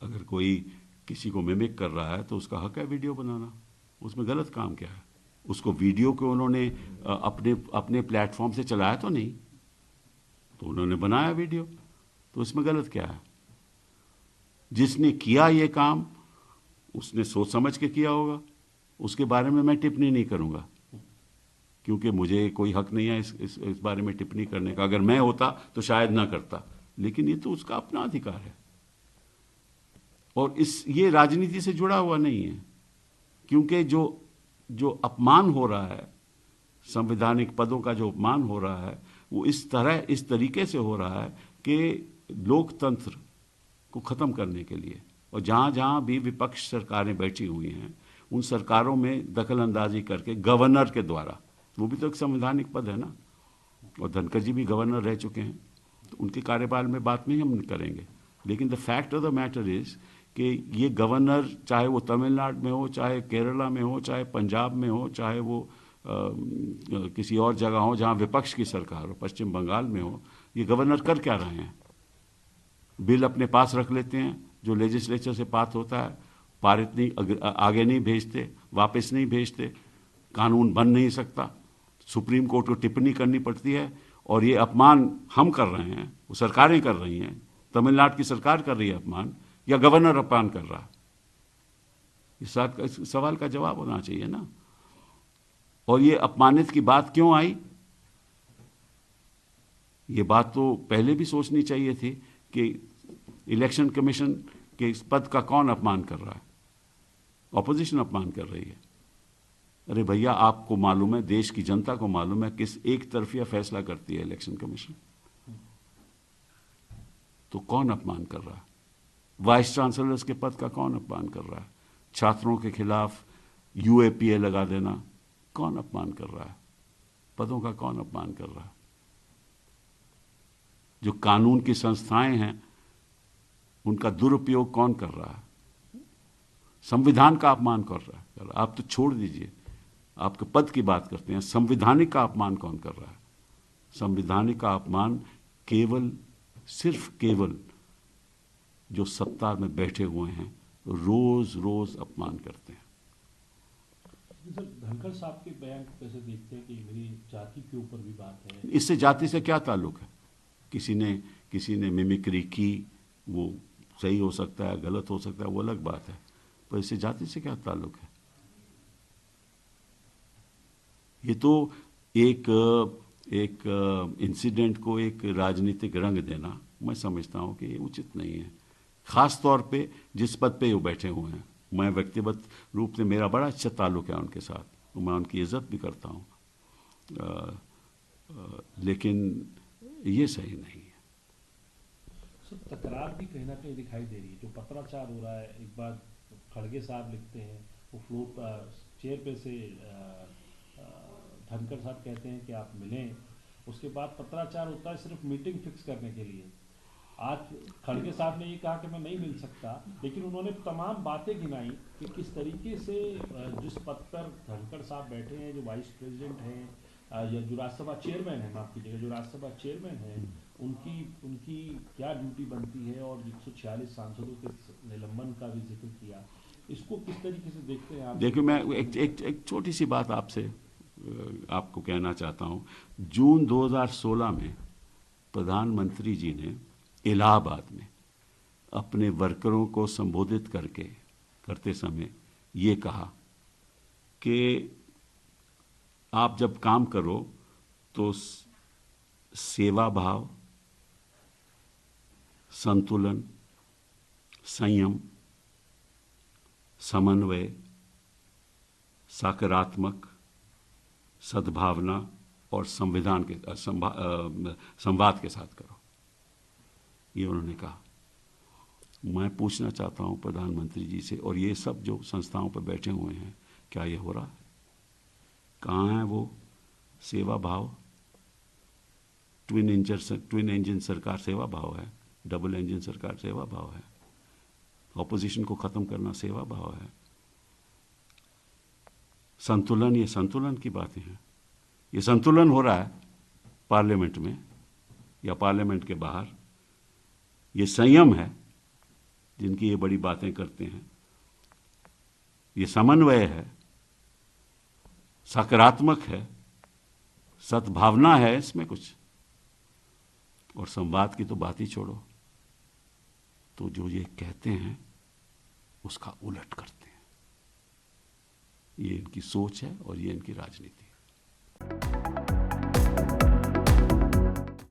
अगर कोई किसी को मिमिक कर रहा है तो उसका हक है वीडियो बनाना, उसमें गलत काम क्या है? उसको वीडियो को उन्होंने अपने अपने प्लेटफॉर्म से चलाया तो नहीं, तो उन्होंने बनाया वीडियो, तो इसमें गलत क्या है? जिसने किया ये काम उसने सोच समझ के किया होगा, उसके बारे में मैं टिप्पणी नहीं करूंगा, क्योंकि मुझे कोई हक नहीं है इस बारे में टिप्पणी करने का। अगर मैं होता तो शायद ना करता, लेकिन ये तो उसका अपना अधिकार है। और ये राजनीति से जुड़ा हुआ नहीं है, क्योंकि जो जो अपमान हो रहा है, संवैधानिक पदों का जो अपमान हो रहा है, वो इस तरीके से हो रहा है कि लोकतंत्र को ख़त्म करने के लिए, और जहाँ जहाँ भी विपक्ष सरकारें बैठी हुई हैं उन सरकारों में दखल अंदाजी करके गवर्नर के द्वारा, वो भी तो एक संवैधानिक पद है ना, और धनखड़ जी भी गवर्नर रह चुके हैं, तो उनके कार्यकाल में बात नहीं हम करेंगे। लेकिन the fact of the matter is कि ये गवर्नर, चाहे वो तमिलनाडु में हो, चाहे केरला में हो, चाहे पंजाब में हो, चाहे वो किसी और जगह हो जहाँ विपक्ष की सरकार हो, पश्चिम बंगाल में हो, ये गवर्नर कर क्या रहे हैं? बिल अपने पास रख लेते हैं, जो लेजिस्लेचर से पास होता है पारित नहीं, आगे नहीं भेजते, वापस नहीं भेजते, कानून बन नहीं सकता, सुप्रीम कोर्ट को टिप्पणी करनी पड़ती है। और ये अपमान हम कर रहे हैं, वो सरकारें कर रही हैं, तमिलनाडु की सरकार कर रही है अपमान, या गवर्नर अपमान कर रहा है? इस सवाल का जवाब होना चाहिए ना। और ये अपमानित की बात क्यों आई? ये बात तो पहले भी सोचनी चाहिए थी कि इलेक्शन कमीशन के इस पद का कौन अपमान कर रहा है? ऑपोजिशन अपमान कर रही है। अरे भैया, आपको मालूम है, देश की जनता को मालूम है किस एक तरफिया फैसला करती है इलेक्शन कमीशन, तो कौन अपमान कर रहा है? वाइस चांसलर्स के पद का कौन अपमान कर रहा है? छात्रों के खिलाफ यूएपीए लगा देना, कौन अपमान कर रहा है? पदों का कौन अपमान कर रहा है? जो कानून की संस्थाएं हैं उनका दुरुपयोग कौन कर रहा है? संविधान का अपमान कर रहा है। आप तो छोड़ दीजिए, आपके पद की बात करते हैं, संविधानिक का अपमान कौन कर रहा है? संविधानिक का अपमान केवल, सिर्फ केवल जो सत्ता में बैठे हुए हैं रोज रोज अपमान करते हैं। सर, धनखड़ साहब के बयान को कैसे देखते हैं कि मेरी जाति के ऊपर भी बात है? इससे जाति से क्या ताल्लुक है? किसी ने मिमिक्री की, वो सही हो सकता है, गलत हो सकता है, वो अलग बात है, पर इससे जाति से क्या ताल्लुक है? ये तो एक इंसिडेंट को एक राजनीतिक रंग देना, मैं समझता हूँ कि ये उचित नहीं है, खास तौर पे जिस पद पे वो बैठे हुए हैं। मैं व्यक्तिगत रूप से, मेरा बड़ा अच्छा ताल्लुक है उनके साथ, तो मैं उनकी इज्जत भी करता हूँ, लेकिन ये सही नहीं है। सर, तकरार भी कहीं ना कहीं दिखाई दे रही है, जो पत्राचार हो रहा है। एक बार खड़गे साहब लिखते हैं, वो फ्लोर चेयर पे से धनखड़ साहब कहते हैं कि आप मिलें, उसके बाद पत्राचार होता है सिर्फ मीटिंग फिक्स करने के लिए। आज खड़गे साहब ने ये कहा कि मैं नहीं मिल सकता, लेकिन उन्होंने तमाम बातें गिनाई कि किस तरीके से जिस पद पर धनखड़ साहब बैठे हैं, जो वाइस प्रेसिडेंट हैं या जो राज्यसभा चेयरमैन है, माफ कीजिएगा, जो राज्यसभा चेयरमैन है, उनकी क्या ड्यूटी बनती है, और 146 सांसदों के निलंबन का भी जिक्र किया। इसको किस तरीके से देखते हैं आप? देखिए, मैं एक छोटी सी बात आपको कहना चाहता हूँ। जून 2016 में प्रधानमंत्री जी ने इलाहाबाद में अपने वर्करों को संबोधित करते समय ये कहा कि आप जब काम करो तो सेवा भाव, संतुलन, संयम, समन्वय, सकारात्मक, सद्भावना और संवाद के साथ करो, ये उन्होंने कहा। मैं पूछना चाहता हूं प्रधानमंत्री जी से, और ये सब जो संस्थाओं पर बैठे हुए हैं, क्या ये हो रहा है? कहाँ है वो सेवा भाव? ट्विन इंजन सरकार सेवा भाव है, डबल इंजन सरकार सेवा भाव है, ऑपोजिशन को खत्म करना सेवा भाव है। संतुलन, ये संतुलन की बातें हैं। ये संतुलन हो रहा है पार्लियामेंट में या पार्लियामेंट के बाहर। ये संयम है जिनकी ये बड़ी बातें करते हैं। ये समन्वय है, सकारात्मक है, सद्भावना है इसमें कुछ, और संवाद की तो बात ही छोड़ो। तो जो ये कहते हैं उसका उलट करते हैं। ये इनकी सोच है और ये इनकी राजनीति है।